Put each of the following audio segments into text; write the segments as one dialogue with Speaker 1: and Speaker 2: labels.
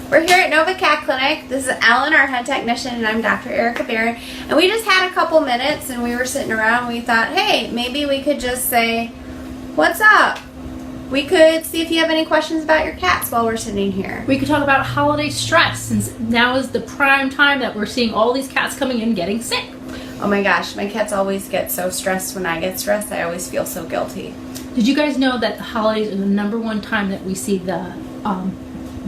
Speaker 1: We're here at Nova Cat Clinic. This is Ellen, our head technician, and I'm Dr. Barron. And we just had a couple minutes and we were sitting around and we thought, hey, maybe we could just say, what's up? We could see if you have any questions about your cats while we're sitting here.
Speaker 2: We could talk about holiday stress, since now is the prime time that we're seeing all these cats coming in getting sick.
Speaker 1: Oh my gosh, my cats always get so stressed. When I get stressed, I always feel so guilty.
Speaker 2: Did you guys know that the holidays are the #1 time that we see the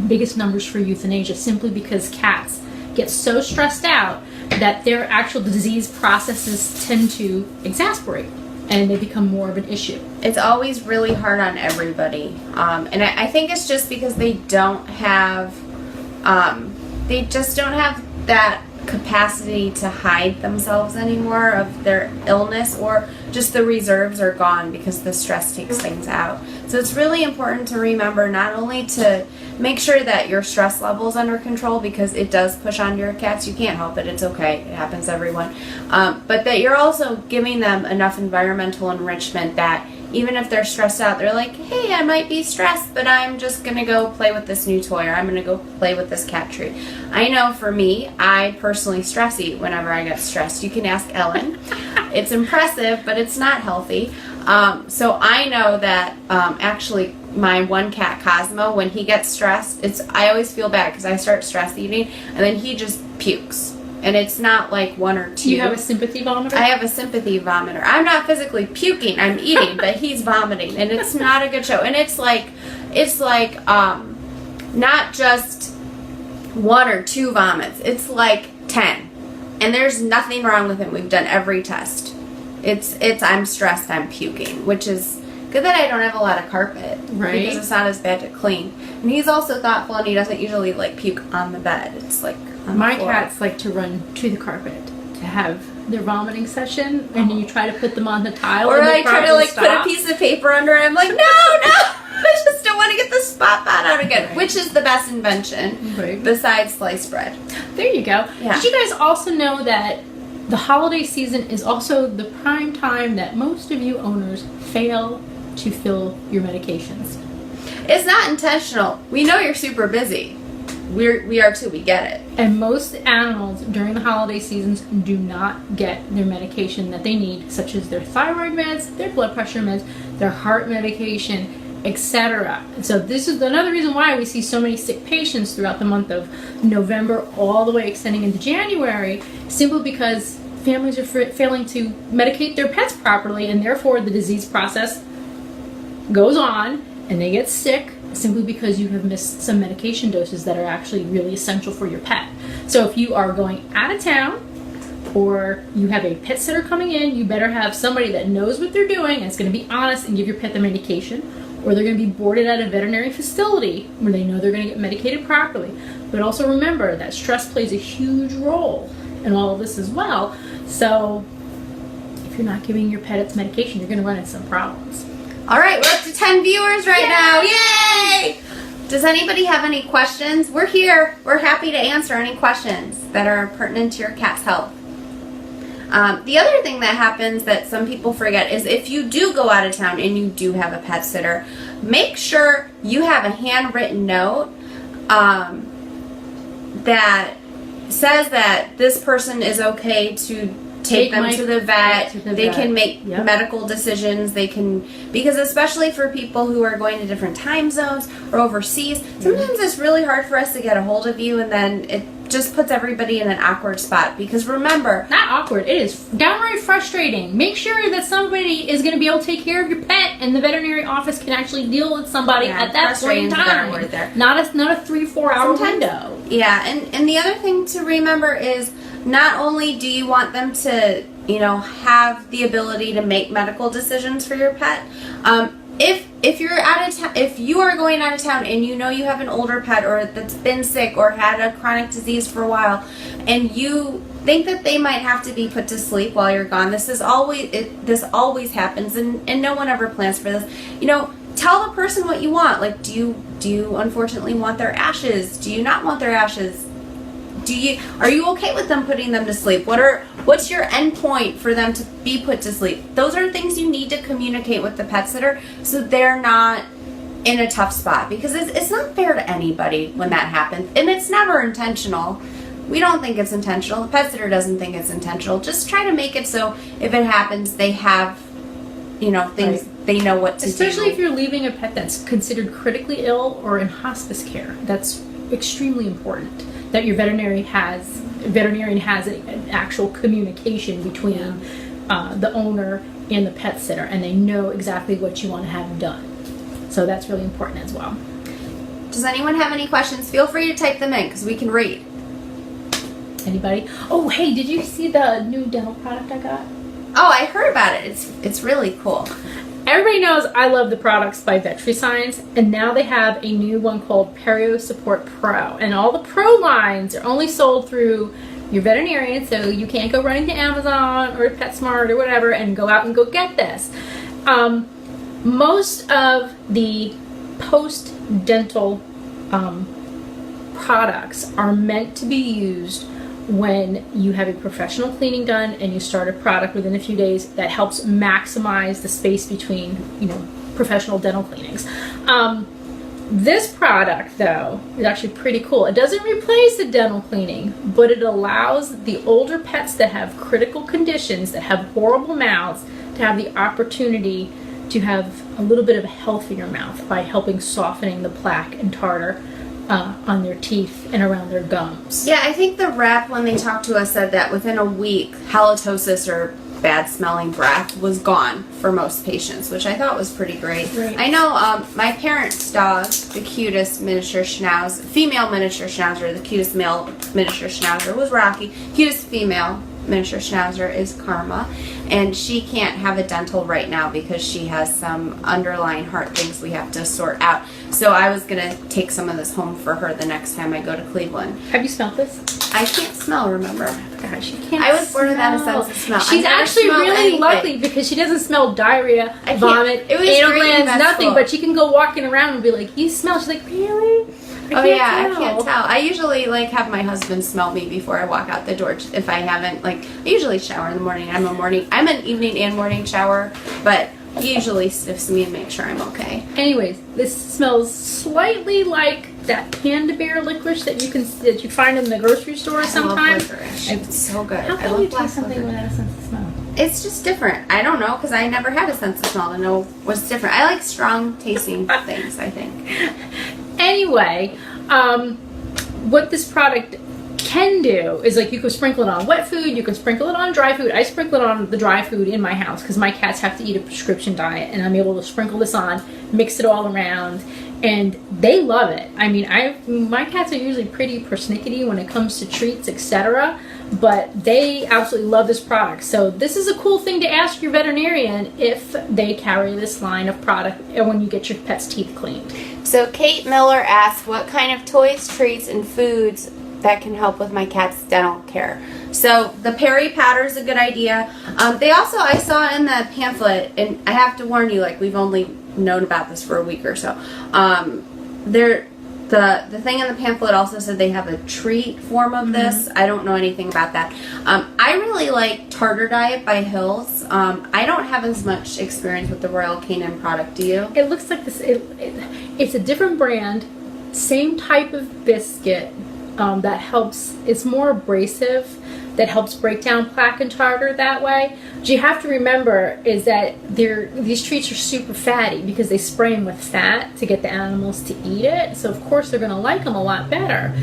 Speaker 2: biggest numbers for euthanasia, simply because cats get so stressed out that their actual disease processes tend to exasperate and they become more of an issue.
Speaker 1: It's always really hard on everybody. And I think it's just because they don't have, they just don't have that capacity to hide themselves anymore of their illness, or just the reserves are gone because the stress takes things out. So it's really important to remember not only to make sure that your stress level is under control, because it does push onto your cats. You can't help it. It's okay. It happens to everyone. But that you're also giving them enough environmental enrichment that even if they're stressed out, they're like, hey, I might be stressed, but I'm just going to go play with this new toy, or I'm going to go play with this cat treat. I know for me, I personally stress eat whenever I get stressed. You can ask Ellen. It's impressive, but it's not healthy. So I know that actually my one cat, Cosmo, when he gets stressed, I always feel bad because I start stress eating and then he just pukes. And it's not like one or two.
Speaker 2: You have a sympathy vomiter?
Speaker 1: I have a sympathy vomiter. I'm not physically puking, I'm eating, but he's vomiting, and it's not a good show. And it's like not just 1 or 2 vomits. It's like 10. And there's nothing wrong with him. We've done every test. It's I'm stressed, I'm puking, which is good that I don't have a lot of carpet.
Speaker 2: Right.
Speaker 1: Because it's not as bad to clean. And he's also thoughtful, and he doesn't usually like puke on the bed. It's like
Speaker 2: my cats like to run to the carpet to have their vomiting session, and then you try to put them on the tile,
Speaker 1: or
Speaker 2: and
Speaker 1: I try to like put a piece of paper under it. I'm like, no, I just don't want to get the spot out again. Right. Which is the best invention,
Speaker 2: right,
Speaker 1: besides sliced bread.
Speaker 2: There you go.
Speaker 1: Yeah.
Speaker 2: Did you guys also know that the holiday season is also the prime time that most of you owners fail to fill your medications?
Speaker 1: It's not intentional. We know you're super busy. We are too. We get it.
Speaker 2: And most animals during the holiday seasons do not get their medication that they need, such as their thyroid meds, their blood pressure meds, their heart medication, etc. So this is another reason why we see so many sick patients throughout the month of November, all the way extending into January, simply because families are failing to medicate their pets properly, and therefore the disease process goes on and they get sick, simply because you have missed some medication doses that are actually really essential for your pet. So if you are going out of town, or you have a pet sitter coming in, you better have somebody that knows what they're doing and is going to be honest and give your pet the medication, or they're going to be boarded at a veterinary facility where they know they're going to get medicated properly. But also remember that stress plays a huge role in all of this as well. So if you're not giving your pet its medication, you're going to run into some problems.
Speaker 1: All right, we're up to 10 viewers right now. Yay! Does anybody have any questions? We're here. We're happy to answer any questions that are pertinent to your cat's health. The other thing that happens that some people forget is if you do go out of town and you do have a pet sitter, make sure you have a handwritten note that says that this person is okay to take them to the vet. They can make medical decisions. They can, because especially for people who are going to different time zones or overseas, sometimes it's really hard for us to get a hold of you, and then it just puts everybody in an awkward spot. Because remember,
Speaker 2: not awkward, it is downright frustrating. Make sure that somebody is going to be able to take care of your pet, and the veterinary office can actually deal with somebody at that point in time. Not a 3-4 hour window.
Speaker 1: Yeah, and the other thing to remember is, not only do you want them to, have the ability to make medical decisions for your pet, if you're out of town, if you are going out of town and you have an older pet or that's been sick or had a chronic disease for a while, and you think that they might have to be put to sleep while you're gone, this always happens, and no one ever plans for this. Tell the person what you want. Like, do you unfortunately want their ashes? Do you not want their ashes? Are you okay with them putting them to sleep? What's your end point for them to be put to sleep? Those are things you need to communicate with the pet sitter, so they're not in a tough spot, because it's not fair to anybody when that happens, and it's never intentional. We don't think it's intentional. The pet sitter doesn't think it's intentional. Just try to make it so if it happens, they have, things, right. They know what to do.
Speaker 2: Especially if you're leaving a pet that's considered critically ill or in hospice care. That's extremely important that your veterinarian has an actual communication between the owner and the pet sitter, and they know exactly what you want to have done. So that's really important as well.
Speaker 1: Does anyone have any questions? Feel free to type them in because we can read.
Speaker 2: Anybody? Oh, hey, did you see the new dental product I got?
Speaker 1: Oh, I heard about it. It's really cool.
Speaker 2: Everybody knows I love the products by VetriScience, and now they have a new one called Perio Support Pro. And all the Pro lines are only sold through your veterinarian, so you can't go running to Amazon or PetSmart or whatever and go out and go get this. Most of the post-dental products are meant to be used when you have a professional cleaning done and you start a product within a few days that helps maximize the space between, professional dental cleanings. This product, though, is actually pretty cool. It doesn't replace the dental cleaning, but it allows the older pets that have critical conditions, that have horrible mouths, to have the opportunity to have a little bit of a healthier mouth by helping softening the plaque and tartar on their teeth and around their gums.
Speaker 1: Yeah, I think the rep, when they talked to us, said that within a week, halitosis or bad smelling breath was gone for most patients, which I thought was pretty great.
Speaker 2: Right.
Speaker 1: I know my parents' dog, the cutest miniature schnauzer, female miniature schnauzer, the cutest male miniature schnauzer was Rocky. Cutest female miniature schnauzer is Karma, and she can't have a dental right now because she has some underlying heart things we have to sort out. So I was gonna take some of this home for her the next time I go to Cleveland.
Speaker 2: Have you smelled this?
Speaker 1: I can't smell, remember?
Speaker 2: Gosh, she can't.
Speaker 1: I was born without a sense of smell.
Speaker 2: She's actually really lucky because she doesn't smell diarrhea, vomit, anal glands, nothing. But she can go walking around and be like, "You smell." She's like, "Really?"
Speaker 1: I can't tell. I usually have my husband smell me before I walk out the door. If I haven't, I usually shower in the morning. I'm an evening and morning shower, but he usually sniffs me and makes sure I'm okay.
Speaker 2: Anyways, this smells slightly like that Panda Bear licorice that you find in the grocery store sometimes.
Speaker 1: I love licorice. It's so good.
Speaker 2: How can you taste something without a sense of smell?
Speaker 1: It's just different. I don't know, because I never had a sense of smell to know what's different. I like strong tasting things, I think.
Speaker 2: Anyway, what this product can do is you can sprinkle it on wet food, you can sprinkle it on dry food. I sprinkle it on the dry food in my house because my cats have to eat a prescription diet, and I'm able to sprinkle this on, mix it all around, and they love it. I mean, my cats are usually pretty persnickety when it comes to treats, etc., but they absolutely love this product. So this is a cool thing to ask your veterinarian if they carry this line of product when you get your pet's teeth cleaned.
Speaker 1: So Kate Miller asked, what kind of toys, treats, and foods that can help with my cat's dental care? So the Peri powder is a good idea. They also, I saw in the pamphlet, and I have to warn you, we've only known about this for a week or so. The thing in the pamphlet also said they have a treat form of this. I don't know anything about that. I really like Tartar Diet by Hills. I don't have as much experience with the Royal Canin product, do you?
Speaker 2: It looks like this. It's a different brand, same type of biscuit that helps. It's more abrasive, that helps break down plaque and tartar that way. What you have to remember is that these treats are super fatty because they spray them with fat to get the animals to eat it. So of course they're going to like them a lot better.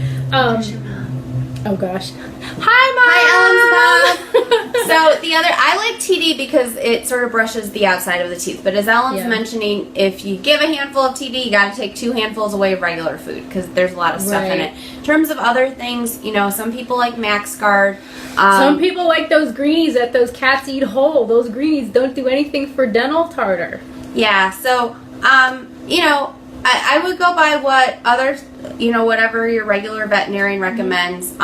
Speaker 2: Oh gosh. Hi, Mom!
Speaker 1: Hi, Ellen's mom! So I like TD because it sort of brushes the outside of the teeth. But as Ellen's mentioning, if you give a handful of TD, you got to take 2 handfuls away of regular food because there's a lot of stuff in it. In terms of other things, some people like MaxGuard.
Speaker 2: Some people like those greenies that those cats eat whole. Those greenies don't do anything for dental tartar.
Speaker 1: Yeah, so, I would go by what others, whatever your regular veterinarian recommends.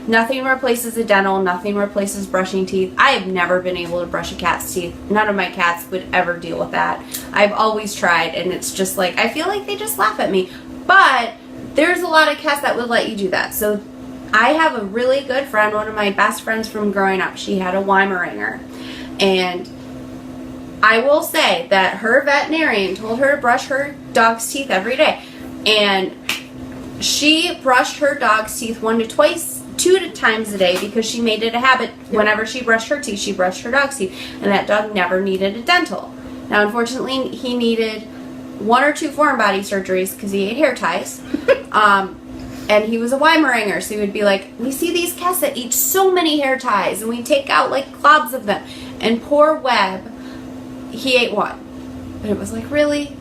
Speaker 1: Nothing replaces a dental. Nothing replaces brushing teeth. I have never been able to brush a cat's teeth. None of my cats would ever deal with that. I've always tried, and it's just I feel like they just laugh at me. But there's a lot of cats that would let you do that. So I have a really good friend, one of my best friends from growing up. She had a Weimaraner, and I will say that her veterinarian told her to brush her dog's teeth every day. And she brushed her dog's teeth 2 times a day because she made it a habit. Whenever she brushed her teeth, she brushed her dog's teeth. And that dog never needed a dental. Now, unfortunately, he needed 1 or 2 foreign body surgeries because he ate hair ties. And he was a Weimaraner, so he would be like, we see these cats that eat so many hair ties, and we take out like globs of them. And poor Webb, he ate 1. But it was like, really?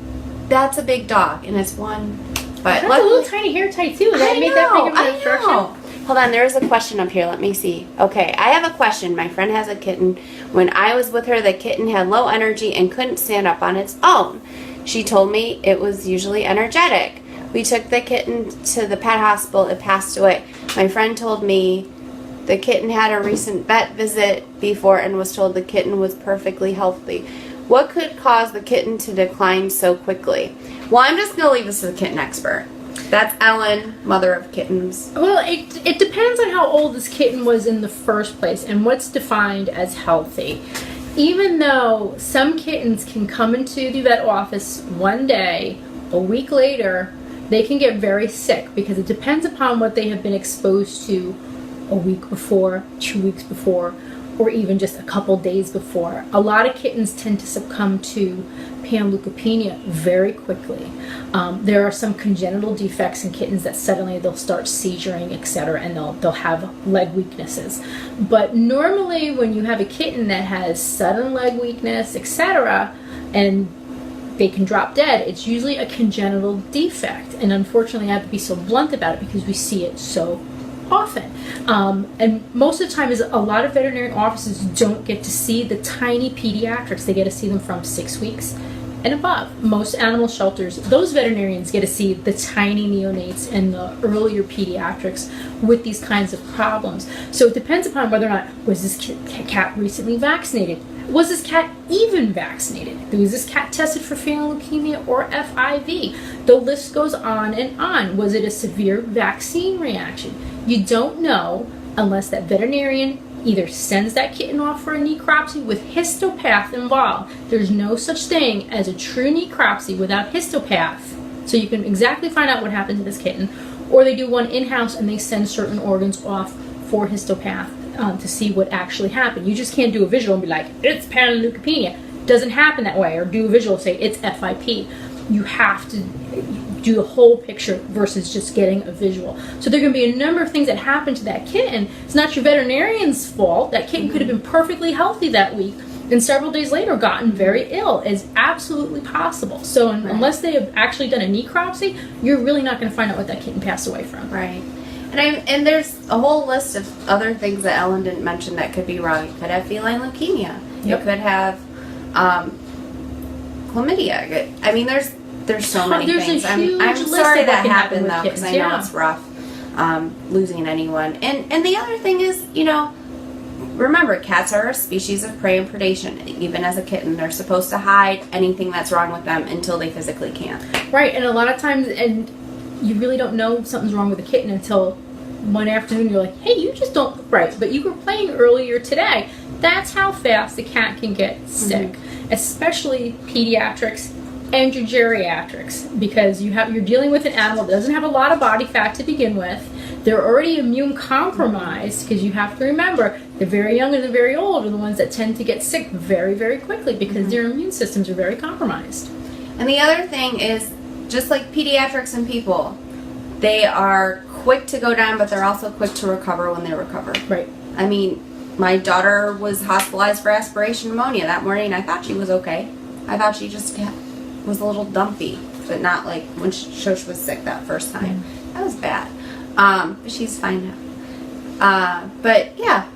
Speaker 1: That's a big dog, and it's 1. But
Speaker 2: that's a little tiny hair tie too. That made that big of an obstruction.
Speaker 1: Hold on, there is a question up here. Let me see. Okay, I have a question. My friend has a kitten. When I was with her, the kitten had low energy and couldn't stand up on its own. She told me it was usually energetic. We took the kitten to the pet hospital. It passed away. My friend told me the kitten had a recent vet visit before and was told the kitten was perfectly healthy. What could cause the kitten to decline so quickly? Well, I'm just going to leave this to the kitten expert. That's Ellen, mother of kittens.
Speaker 2: Well, it depends on how old this kitten was in the first place and what's defined as healthy. Even though some kittens can come into the vet office one day, a week later, they can get very sick because it depends upon what they have been exposed to a week before, 2 weeks before, or even just a couple days before. A lot of kittens tend to succumb to panleukopenia very quickly. There are some congenital defects in kittens that suddenly they'll start seizuring, etc., and they'll have leg weaknesses. But normally when you have a kitten that has sudden leg weakness, etc., and they can drop dead, it's usually a congenital defect. And unfortunately, I have to be so blunt about it because we see it so often. And most of the time, is a lot of veterinarian offices don't get to see the tiny pediatrics. They get to see them from 6 weeks and above. Most animal shelters, those veterinarians get to see the tiny neonates and the earlier pediatrics with these kinds of problems. So it depends upon whether or not, was this cat recently vaccinated? Was this cat even vaccinated? Was this cat tested for fetal leukemia or FIV? The list goes on and on. Was it a severe vaccine reaction? You don't know unless that veterinarian either sends that kitten off for a necropsy with histopath involved. There's no such thing as a true necropsy without histopath. So you can exactly find out what happened to this kitten. Or they do one in-house and they send certain organs off for histopath to see what actually happened. You just can't do a visual and be like, it's panleukopenia. Doesn't happen that way. Or do a visual and say, it's FIP. You have to do the whole picture versus just getting a visual. So there are going to be a number of things that happen to that kitten. It's not your veterinarian's fault. That kitten could have been perfectly healthy that week and several days later gotten very ill. It's absolutely possible. So unless they have actually done a necropsy, you're really not going to find out what that kitten passed away from.
Speaker 1: Right. And there's a whole list of other things that Ellen didn't mention that could be wrong. You could have feline leukemia.
Speaker 2: Yep.
Speaker 1: You could have chlamydia. I mean, there's so many things. I'm sorry that happened though, because I know it's rough losing anyone. And the other thing is, remember, cats are a species of prey and predation. Even as a kitten, they're supposed to hide anything that's wrong with them until they physically can't.
Speaker 2: Right, and a lot of times, and you really don't know something's wrong with a kitten until one afternoon you're like, hey, you just don't look right, but you were playing earlier today. That's how fast the cat can get sick, especially pediatrics and your geriatrics, because you're dealing with an animal that doesn't have a lot of body fat to begin with. They're already immune compromised, because you have to remember the very young and the very old are the ones that tend to get sick very, very quickly because their immune systems are very compromised.
Speaker 1: And the other thing is, just like pediatrics and people, they are quick to go down, but they're also quick to recover when they recover.
Speaker 2: Right.
Speaker 1: I mean, my daughter was hospitalized for aspiration pneumonia that morning. I thought she was okay. I thought she just was a little dumpy, but not like when Shosh was sick that first time. That was bad. But she's fine now. But yeah,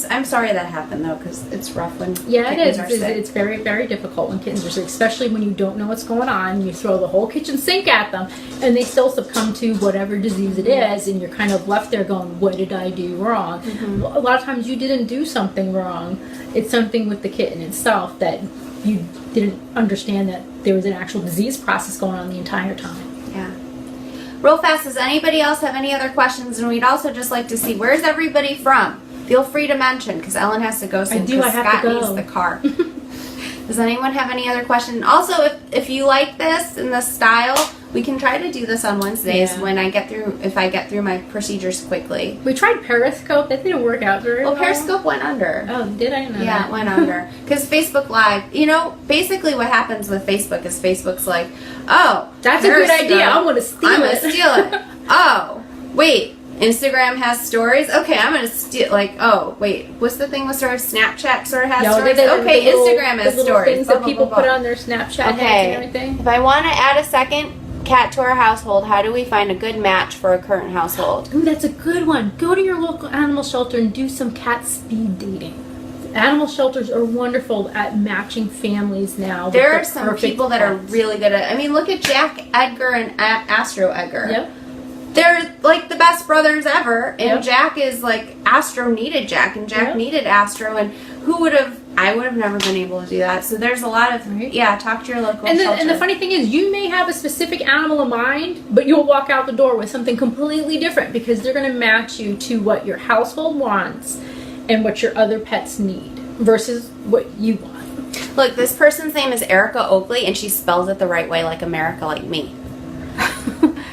Speaker 1: I'm sorry that happened though, because it's rough when kittens are sick.
Speaker 2: It's very, very difficult when kittens are sick, especially when you don't know what's going on. You throw the whole kitchen sink at them, and they still succumb to whatever disease it is, and you're kind of left there going, what did I do wrong? A lot of times you didn't do something wrong. It's something with the kitten itself that you didn't understand that there was an actual disease process going on the entire time.
Speaker 1: Yeah. Real fast, does anybody else have any other questions? And we'd also just like to see, where's everybody from? Feel free to mention, because Ellen has to go soon.
Speaker 2: I have
Speaker 1: Scott
Speaker 2: to go.
Speaker 1: needs the car. Does anyone have any other questions? Also, if you like this and this style, we can try to do this on Wednesdays when if I get through my procedures quickly.
Speaker 2: We tried Periscope. That didn't work out very well.
Speaker 1: Well, Periscope went under.
Speaker 2: Oh, did I know
Speaker 1: Yeah,
Speaker 2: that?
Speaker 1: it went under. Because Facebook Live, basically what happens with Facebook is Facebook's like, oh,
Speaker 2: that's a good idea. I'm going to steal
Speaker 1: I'm
Speaker 2: it.
Speaker 1: going to steal it. Oh, wait. Instagram has stories. Okay, I'm gonna steal. Oh, wait. What's the thing with stories? Snapchat sort of has stories. Okay, Instagram has stories.
Speaker 2: Things that people put on their Snapchat and everything.
Speaker 1: If I want to add a second cat to our household, how do we find a good match for a current household?
Speaker 2: Ooh, that's a good one. Go to your local animal shelter and do some cat speed dating. Animal shelters are wonderful at matching families now.
Speaker 1: There are some people that are really good at. I mean, look at Jack Edgar and Astro Edgar.
Speaker 2: Yep.
Speaker 1: They're like the best brothers ever, and Jack is like Astro needed Jack, and Jack needed Astro, and I would have never been able to do that. So there's a lot of talk to your local shelter.
Speaker 2: And the funny thing is, you may have a specific animal in mind, but you'll walk out the door with something completely different because they're going to match you to what your household wants and what your other pets need versus what you want.
Speaker 1: Look, this person's name is Erica Oakley, and she spells it the right way, like America, like me.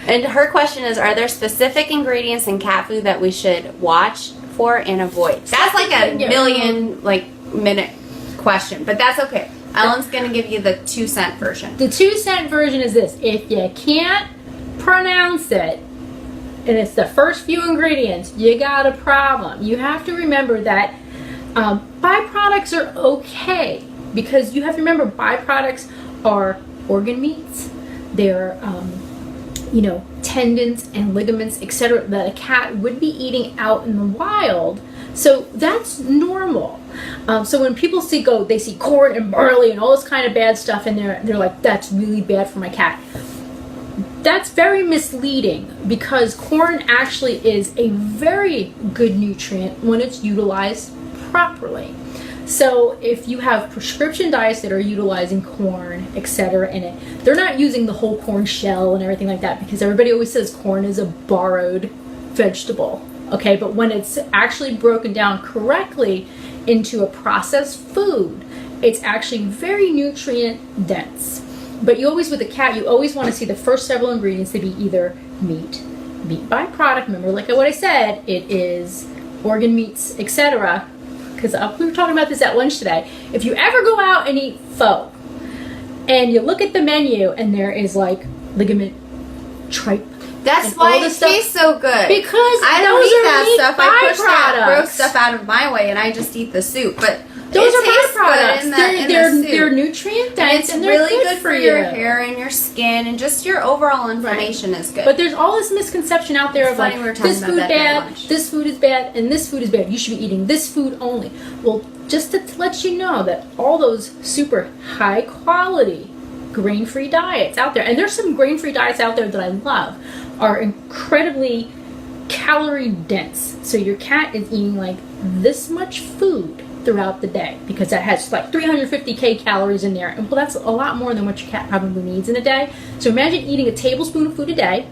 Speaker 1: And her question is, are there specific ingredients in cat food that we should watch for and avoid? That's like a million-minute question, but that's okay. Ellen's going to give you the 2-cent version.
Speaker 2: The 2-cent version is this. If you can't pronounce it, and it's the first few ingredients, you got a problem. You have to remember that byproducts are okay, because you have to remember byproducts are organ meats. They're tendons and ligaments, etc., that a cat would be eating out in the wild. So that's normal. So when people they see corn and barley and all this kind of bad stuff in there, they're like, that's really bad for my cat. That's very misleading, because corn actually is a very good nutrient when it's utilized properly. So if you have prescription diets that are utilizing corn, etc. in it, they're not using the whole corn shell and everything like that, because everybody always says corn is a borrowed vegetable. Okay, but when it's actually broken down correctly into a processed food, it's actually very nutrient dense. But you always, with a cat, you always want to see the first several ingredients to be either meat byproduct. Remember, like what I said, it is organ meats, etc. Because we were talking about this at lunch today. If you ever go out and eat pho, and you look at the menu, and there is like ligament, tripe.
Speaker 1: That's why it tastes so good.
Speaker 2: Because
Speaker 1: I don't eat that stuff. I push that
Speaker 2: byproducts.
Speaker 1: gross stuff out of my way, and I just eat the soup. But
Speaker 2: those are
Speaker 1: tastes
Speaker 2: byproducts.
Speaker 1: good
Speaker 2: They're nutrient dense,
Speaker 1: it's
Speaker 2: and they're
Speaker 1: really good for your
Speaker 2: you.
Speaker 1: hair and your skin, and just your overall inflammation is good.
Speaker 2: But there's all this misconception out there of like, this food bad, this food is bad, and this food is bad. You should be eating this food only. Well, just to let you know that all those super high quality grain-free diets out there, and there's some grain-free diets out there that I love, are incredibly calorie dense. So your cat is eating like this much food throughout the day, because that has like 350 calories in there, and well, that's a lot more than what your cat probably needs in a day. So imagine eating a tablespoon of food a day,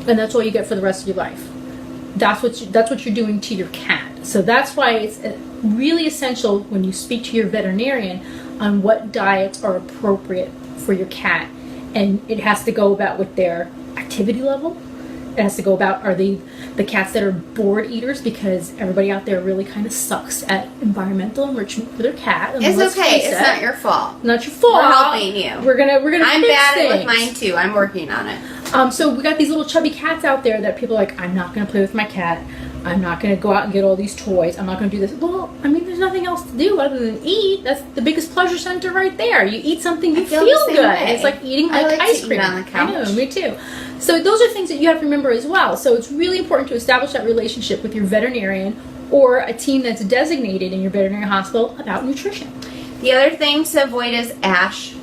Speaker 2: and that's all you get for the rest of your life. That's what you're doing to your cat. So that's why it's really essential when you speak to your veterinarian on what diets are appropriate for your cat, and it has to go about with their activity level. It has to go about, are they the cats that are bored eaters, because everybody out there really kind of sucks at environmental enrichment for their cat. And
Speaker 1: it's okay. It's not your fault.
Speaker 2: Not your fault.
Speaker 1: We're helping you.
Speaker 2: We're gonna.
Speaker 1: I'm
Speaker 2: fix
Speaker 1: bad
Speaker 2: things.
Speaker 1: at it with mine too. I'm working on it.
Speaker 2: So we got these little chubby cats out there that people are like, I'm not gonna play with my cat. I'm not gonna go out and get all these toys. I'm not gonna do this. Well, I mean, there's nothing else to do other than eat. That's the biggest pleasure center right there. You eat something, you feel good.
Speaker 1: Way.
Speaker 2: It's like eating like ice cream
Speaker 1: on the couch.
Speaker 2: I know, me too. So those are things that you have to remember as well. So it's really important to establish that relationship with your veterinarian or a team that's designated in your veterinary hospital about nutrition.
Speaker 1: The other thing to avoid is ash.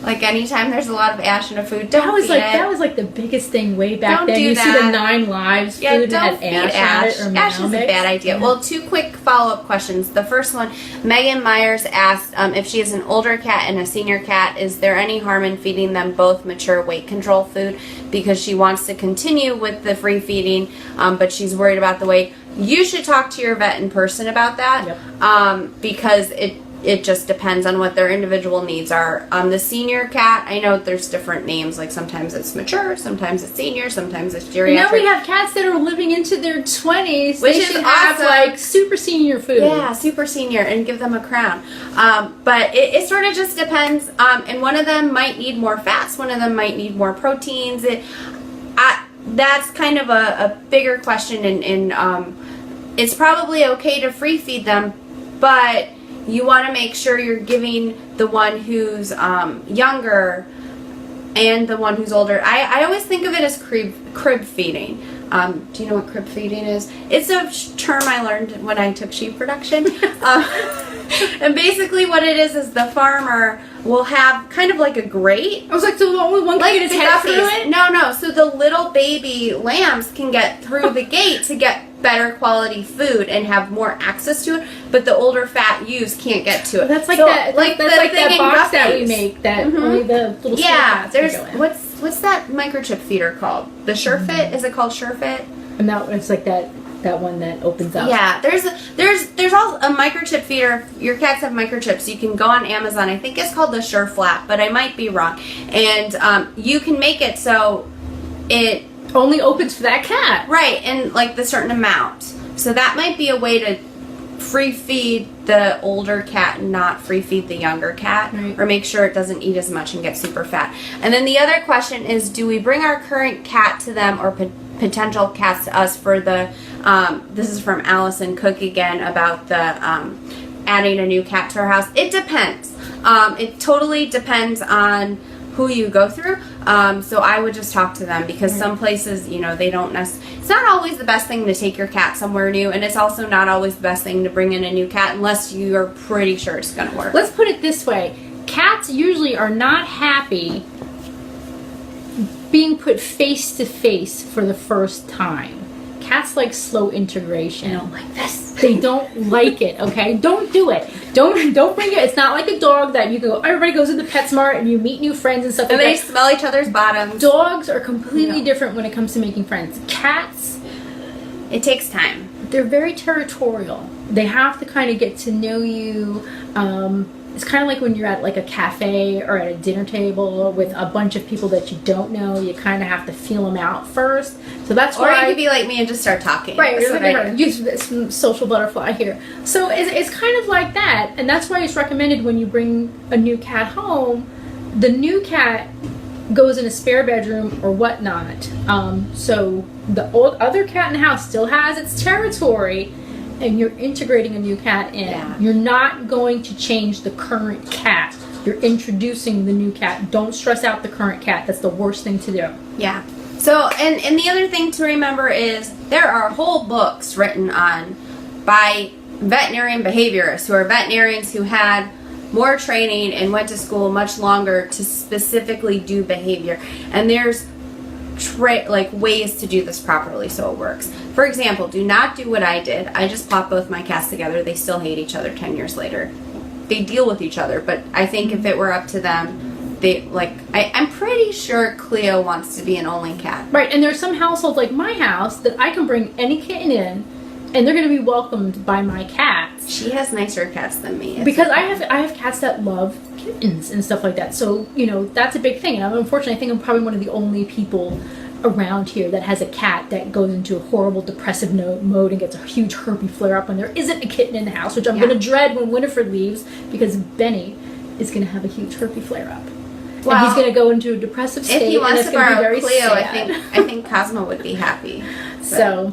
Speaker 1: Like anytime there's a lot of ash in a food, don't feed it.
Speaker 2: That was like the biggest thing way back then.
Speaker 1: Do
Speaker 2: you
Speaker 1: that.
Speaker 2: see the 9 Lives food
Speaker 1: don't
Speaker 2: that
Speaker 1: feed
Speaker 2: had ash on it, or
Speaker 1: ash is a bad idea.
Speaker 2: Yeah.
Speaker 1: Well, 2 quick follow-up questions. The first one, Megan Myers asked if she has an older cat and a senior cat, is there any harm in feeding them both mature weight control food, because she wants to continue with the free feeding, but she's worried about the weight. You should talk to your vet in person about that.
Speaker 2: Yep.
Speaker 1: Because it just depends on what their individual needs are. The senior cat, I know there's different names. Like sometimes it's mature, sometimes it's senior, sometimes it's geriatric.
Speaker 2: Now we have cats that are living into their 20s.
Speaker 1: Which
Speaker 2: they
Speaker 1: is
Speaker 2: should have
Speaker 1: awesome.
Speaker 2: like super senior food.
Speaker 1: Yeah, super senior, and give them a crown. But it sort of just depends. And one of them might need more fats. One of them might need more proteins. That's kind of a bigger question, and it's probably okay to free feed them, but you want to make sure you're giving the one who's younger and the one who's older. I always think of it as crib feeding. Do you know what crib feeding is? It's a term I learned when I took sheep production. And basically what it is the farmer will have kind of like a grate.
Speaker 2: I was like, so the only one can get its head through it?
Speaker 1: No. So the little baby lambs can get through the gate to get better quality food and have more access to it, but the older fat ewes can't get to it.
Speaker 2: That's like
Speaker 1: so,
Speaker 2: that.
Speaker 1: Like
Speaker 2: that's
Speaker 1: the
Speaker 2: like
Speaker 1: thing
Speaker 2: that
Speaker 1: in
Speaker 2: box that we
Speaker 1: guppies.
Speaker 2: make. That only the little
Speaker 1: Yeah,
Speaker 2: cats
Speaker 1: there's
Speaker 2: can go in.
Speaker 1: what's that microchip feeder called? The SureFit? Is it called SureFit?
Speaker 2: And that it's like that one that opens up.
Speaker 1: Yeah, there's all a microchip feeder. Your cats have microchips. You can go on Amazon. I think it's called the SureFlap, but I might be wrong. And you can make it so it
Speaker 2: only opens for that cat.
Speaker 1: right, and like the certain amount. So that might be a way to free feed the older cat and not free feed the younger cat,
Speaker 2: right.
Speaker 1: Or make sure it doesn't eat as much and get super fat. And then the other question is, do we bring our current cat to them or potential cats to us for the this is from Allison Cook again about the adding a new cat to our house. It depends. It totally depends on who you go through. So I would just talk to them, because
Speaker 2: Right.
Speaker 1: some places, they don't it's not always the best thing to take your cat somewhere new, and it's also not always the best thing to bring in a new cat unless you are pretty sure it's going to work.
Speaker 2: Let's put it this way. Cats usually are not happy being put face to face for the first time. Cats like slow integration.
Speaker 1: I don't like this.
Speaker 2: They don't like it, okay? Don't do it. Don't bring it. It's not like a dog that you go, everybody goes into PetSmart and you meet new friends and stuff
Speaker 1: And
Speaker 2: like
Speaker 1: they
Speaker 2: that.
Speaker 1: smell each other's bottoms.
Speaker 2: Dogs are completely
Speaker 1: No.
Speaker 2: different when it comes to making friends. Cats,
Speaker 1: It takes time.
Speaker 2: they're very territorial. They have to kind of get to know you. It's kind of like when you're at like a cafe or at a dinner table with a bunch of people that you don't know. You kind of have to feel them out first. So that's
Speaker 1: Or you
Speaker 2: why.
Speaker 1: could be like me and just start talking.
Speaker 2: Right,
Speaker 1: That's
Speaker 2: you're
Speaker 1: what
Speaker 2: like,
Speaker 1: I do.
Speaker 2: use this social butterfly here. So it's kind of like that, and that's why it's recommended when you bring a new cat home, the new cat goes in a spare bedroom or whatnot. So the other cat in the house still has its territory, and you're integrating a new cat in.
Speaker 1: Yeah.
Speaker 2: You're not going to change the current cat. You're introducing the new cat. Don't stress out the current cat. That's the worst thing to do.
Speaker 1: Yeah. So, and the other thing to remember is there are whole books written on by veterinarian behaviorists who are veterinarians who had more training and went to school much longer to specifically do behavior. And there's ways to do this properly so it works. For example, do not do what I did. I just plopped both my cats together. They still hate each other 10 years later. They deal with each other, but I think if it were up to them, I'm pretty sure Cleo wants to be an only cat.
Speaker 2: Right, and there's some households like my house that I can bring any kitten in, and they're going to be welcomed by my cats.
Speaker 1: She has nicer cats than me. It's
Speaker 2: Because
Speaker 1: okay.
Speaker 2: I have cats that love kittens and stuff like that. So, that's a big thing. And unfortunately, I think I'm probably one of the only people around here that has a cat that goes into a horrible depressive mode and gets a huge herpy flare-up when there isn't a kitten in the house, which I'm going to dread when Winifred leaves, because Benny is going to have a huge herpy flare-up.
Speaker 1: Well,
Speaker 2: and he's going to go into a depressive state.
Speaker 1: if he wants
Speaker 2: and it's
Speaker 1: to
Speaker 2: gonna be
Speaker 1: borrow
Speaker 2: very
Speaker 1: Cleo,
Speaker 2: sad.
Speaker 1: I think Cosmo would be happy.
Speaker 2: So,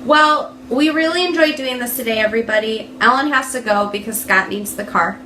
Speaker 1: Well, we really enjoyed doing this today, everybody. Ellen has to go because Scott needs the car.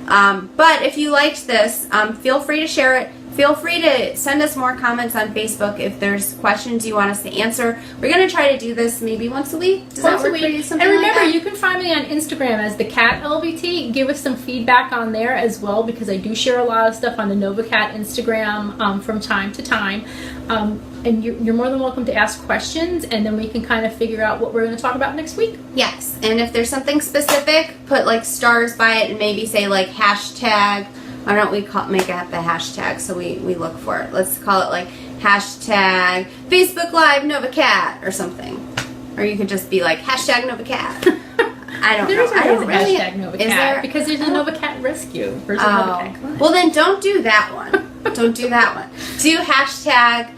Speaker 1: But if you liked this, feel free to share it. Feel free to send us more comments on Facebook if there's questions you want us to answer. We're going to try to do this maybe once a week. Does that
Speaker 2: once a
Speaker 1: work
Speaker 2: week.
Speaker 1: for you? Something
Speaker 2: And remember,
Speaker 1: like that?
Speaker 2: you can find me on Instagram as the Cat LVT. Give us some feedback on there as well, because I do share a lot of stuff on the NovaCat Instagram from time to time. And you're more than welcome to ask questions, and then we can kind of figure out what we're going to talk about next week.
Speaker 1: Yes, and if there's something specific, put like stars by it and maybe say like hashtag. Why don't we make it the hashtag so we look for it? Let's call it like hashtag Facebook Live NovaCat or something. Or you could just be like hashtag NovaCat. I don't
Speaker 2: There
Speaker 1: know.
Speaker 2: is
Speaker 1: I don't
Speaker 2: a
Speaker 1: really.
Speaker 2: hashtag Nova
Speaker 1: Is
Speaker 2: Cat
Speaker 1: there?
Speaker 2: because there's a Nova Cat Rescue versus Nova Cat Club.
Speaker 1: Well, then don't do that one. Don't do that one. Do hashtag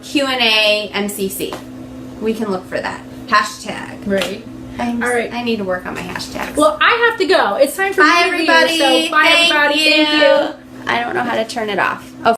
Speaker 1: Q&A MCC. We can look for that. Hashtag.
Speaker 2: Right.
Speaker 1: All
Speaker 2: right.
Speaker 1: I need to work on my hashtags.
Speaker 2: Well, I have to go. It's time for
Speaker 1: bye,
Speaker 2: me to leave,
Speaker 1: everybody.
Speaker 2: so bye,
Speaker 1: Thank
Speaker 2: everybody.
Speaker 1: you.
Speaker 2: Thank you.
Speaker 1: I don't know how to turn it off. Oh.